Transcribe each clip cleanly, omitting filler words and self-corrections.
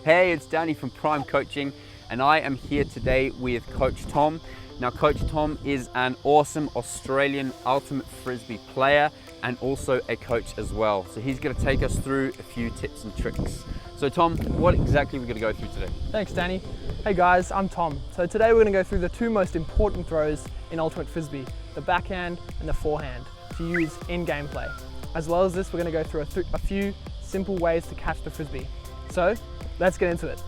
Hey, it's Danny from Prime Coaching, and I am here today with Coach Tom. Now, Coach Tom is an awesome Australian ultimate frisbee player and also a coach as well. So he's going to take us through a few tips and tricks. So Tom, what exactly are we going to go through today? Thanks, Danny. Hey guys, I'm Tom. So today we're going to go through the two most important throws in ultimate frisbee, the backhand and the forehand, to use in gameplay. As well as this, we're going to go through a few simple ways to catch the frisbee. So let's get into it.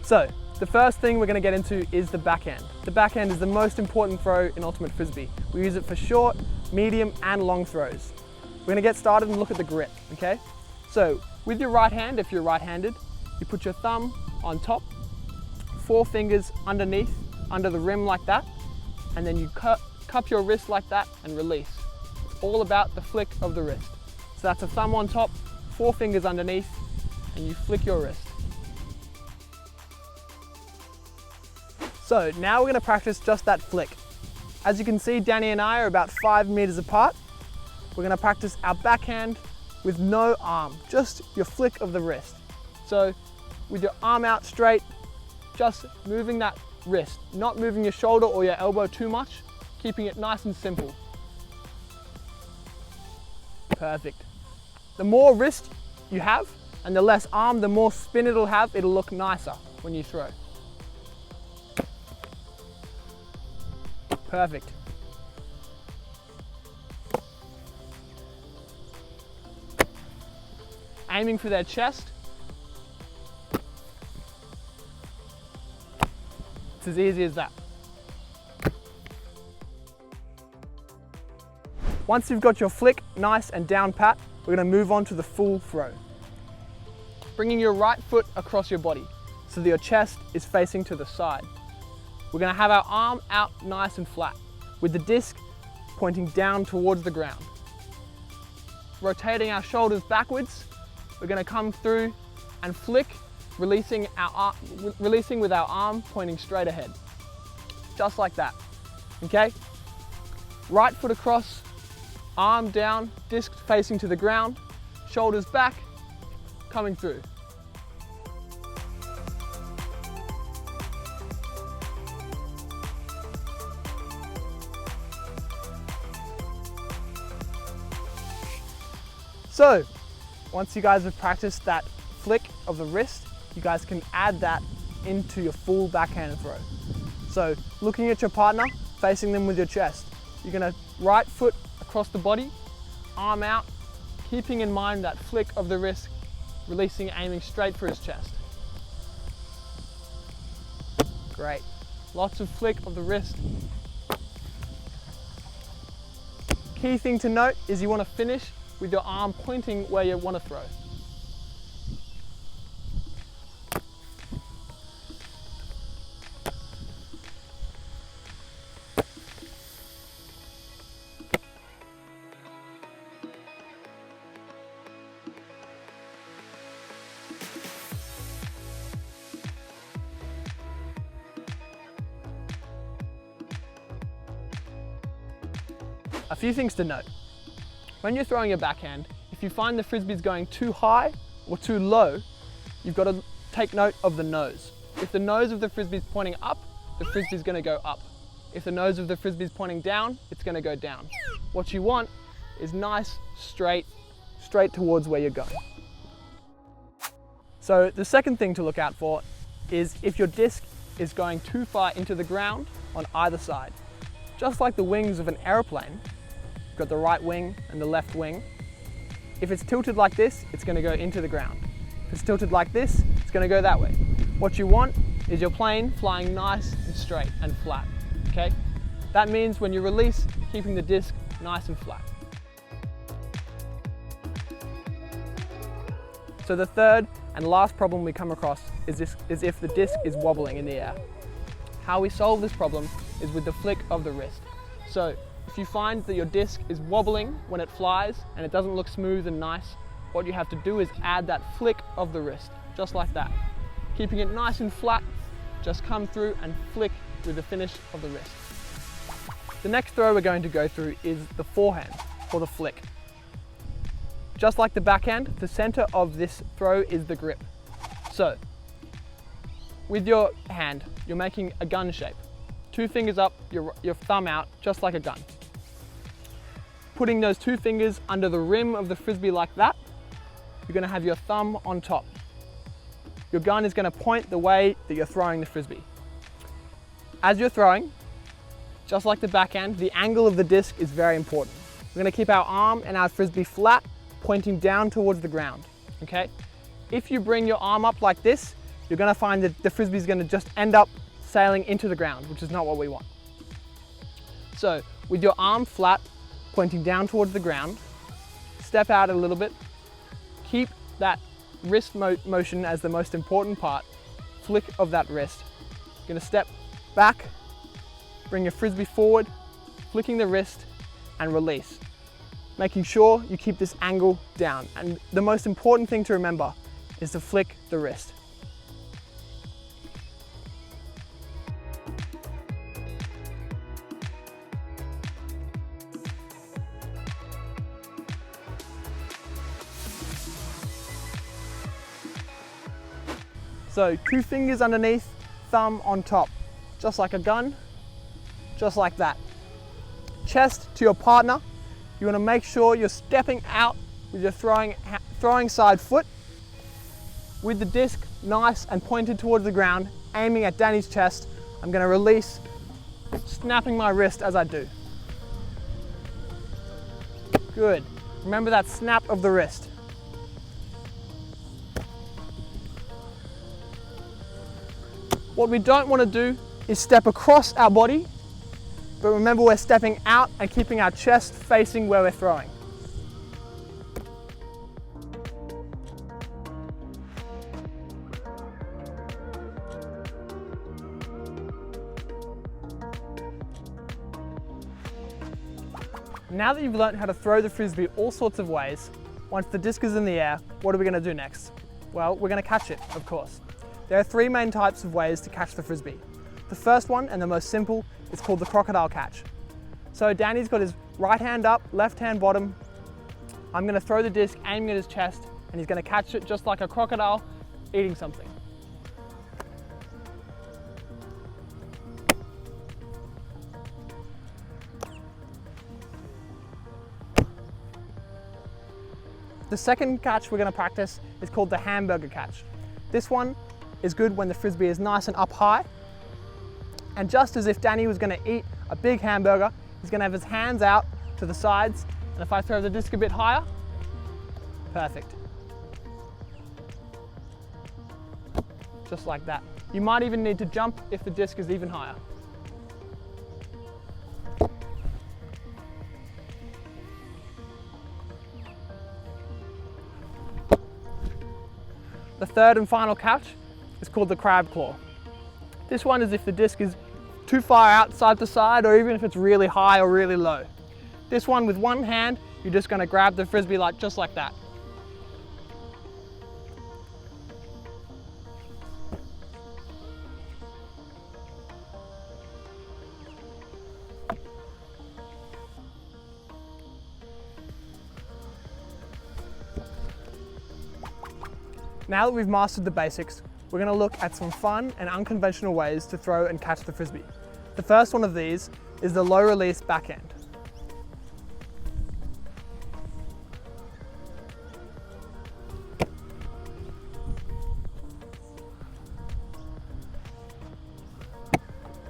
So the first thing we're going to get into is the backhand. The backhand is the most important throw in ultimate frisbee. We use it for short, medium and long throws. We're going to get started and look at the grip, okay? So with your right hand, if you're right-handed, you put your thumb on top, 4 fingers underneath, under the rim like that, and then you cup your wrist like that and release. It's all about the flick of the wrist. So that's a thumb on top, 4 fingers underneath, and you flick your wrist. So now we're going to practice just that flick. As you can see, Danny and I are about 5 meters apart. We're going to practice our backhand with no arm, just your flick of the wrist. So with your arm out straight, just moving that wrist, not moving your shoulder or your elbow too much, keeping it nice and simple. Perfect. The more wrist you have and the less arm, the more spin it'll have, it'll look nicer when you throw. Perfect. Aiming for their chest. It's as easy as that. Once you've got your flick nice and down pat, we're going to move on to the full throw. Bringing your right foot across your body so that your chest is facing to the side. We're going to have our arm out nice and flat with the disc pointing down towards the ground. Rotating our shoulders backwards, we're going to come through and flick, releasing with our arm pointing straight ahead. Just like that, okay? Right foot across, arm down, disc facing to the ground, shoulders back, coming through. So, once you guys have practiced that flick of the wrist, you guys can add that into your full backhand throw. So, looking at your partner, facing them with your chest. You're gonna right foot across the body, arm out, keeping in mind that flick of the wrist, releasing, aiming straight for his chest. Great. Lots of flick of the wrist. Key thing to note is you want to finish with your arm pointing where you want to throw. A few things to note. When you're throwing your backhand, if you find the frisbee's going too high or too low, you've got to take note of the nose. If the nose of the frisbee's pointing up, the frisbee's going to go up. If the nose of the frisbee's pointing down, it's going to go down. What you want is nice, straight towards where you're going. So the second thing to look out for is if your disc is going too far into the ground on either side. Just like the wings of an aeroplane, you've got the right wing and the left wing. If it's tilted like this, it's going to go into the ground. If it's tilted like this, it's going to go that way. What you want is your plane flying nice and straight and flat, okay? That means when you release, keeping the disc nice and flat. So the third and last problem we come across is if the disc is wobbling in the air. How we solve this problem is with the flick of the wrist. So if you find that your disc is wobbling when it flies and it doesn't look smooth and nice, what you have to do is add that flick of the wrist, just like that. Keeping it nice and flat, just come through and flick with the finish of the wrist. The next throw we're going to go through is the forehand, or the flick. Just like the backhand, the center of this throw is the grip. So, with your hand, you're making a gun shape. 2 fingers up, your thumb out, just like a gun. Putting those 2 fingers under the rim of the frisbee like that, you're gonna have your thumb on top. Your gun is gonna point the way that you're throwing the frisbee. As you're throwing, just like the backhand, the angle of the disc is very important. We're gonna keep our arm and our frisbee flat, pointing down towards the ground, okay? If you bring your arm up like this, you're gonna find that the frisbee is gonna just end up sailing into the ground, which is not what we want. So, with your arm flat, pointing down towards the ground, step out a little bit, keep that wrist motion as the most important part, flick of that wrist. You're gonna step back, bring your frisbee forward, flicking the wrist, and release. Making sure you keep this angle down. And the most important thing to remember is to flick the wrist. So 2 fingers underneath, thumb on top, just like a gun, just like that. Chest to your partner. You want to make sure you're stepping out with your throwing side foot, with the disc nice and pointed towards the ground, aiming at Danny's chest. I'm going to release, snapping my wrist as I do. Good. Remember that snap of the wrist. What we don't want to do is step across our body, but remember we're stepping out and keeping our chest facing where we're throwing. Now that you've learned how to throw the frisbee all sorts of ways, once the disc is in the air, what are we going to do next? Well, we're going to catch it, of course. There are 3 main types of ways to catch the frisbee. The first one, and the most simple, is called the crocodile catch. So Danny's got his right hand up, left hand bottom. I'm going to throw the disc aiming at his chest, and he's going to catch it just like a crocodile eating something. The second catch we're going to practice is called the hamburger catch. This one is good when the frisbee is nice and up high. And just as if Danny was going to eat a big hamburger, he's going to have his hands out to the sides. And if I throw the disc a bit higher, perfect. Just like that. You might even need to jump if the disc is even higher. The third and final catch is called the crab claw. This one is if the disc is too far out side to side, or even if it's really high or really low. This one, with one hand, you're just going to grab the frisbee just like that. Now that we've mastered the basics, we're going to look at some fun and unconventional ways to throw and catch the frisbee. The first one of these is the low release backhand.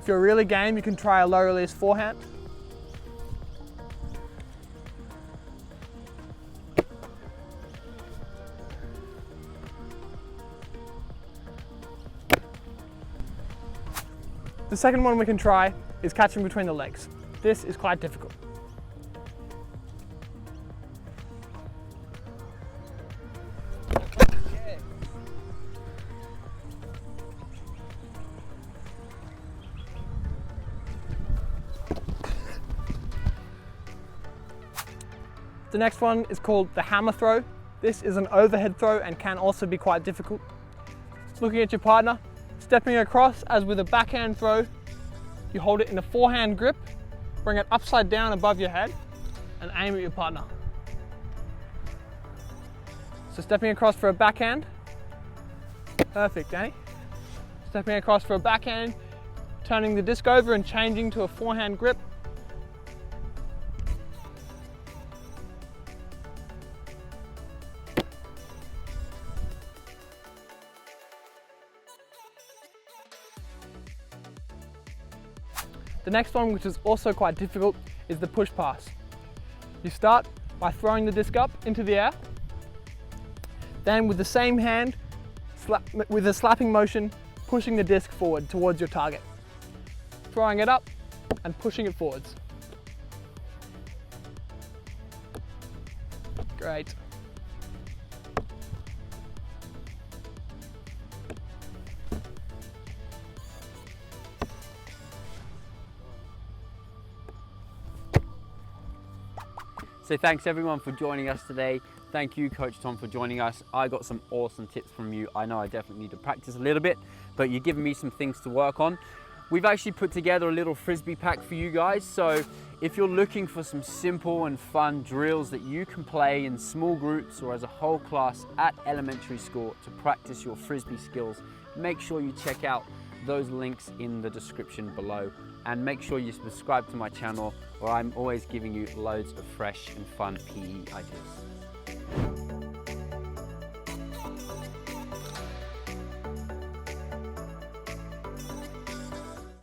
If you're really game, you can try a low release forehand. The second one we can try is catching between the legs. This is quite difficult. The next one is called the hammer throw. This is an overhead throw and can also be quite difficult. Looking at your partner, stepping across as with a backhand throw, you hold it in a forehand grip bring it upside down above your head and aim at your partner. So stepping across for a backhand. Perfect, Danny. Stepping across for a backhand, turning the disc over and changing to a forehand grip. The next one, which is also quite difficult, is the push pass. You start by throwing the disc up into the air, then with the same hand, with a slapping motion, pushing the disc forward towards your target. Throwing it up and pushing it forwards. Great. So thanks everyone for joining us today. Thank you, Coach Tom, for joining us. I got some awesome tips from you. I know I definitely need to practice a little bit, but you're giving me some things to work on. We've actually put together a little Frisbee pack for you guys. So if you're looking for some simple and fun drills that you can play in small groups or as a whole class at elementary school to practice your Frisbee skills, make sure you check out those links in the description below, and make sure you subscribe to my channel, where I'm always giving you loads of fresh and fun PE ideas.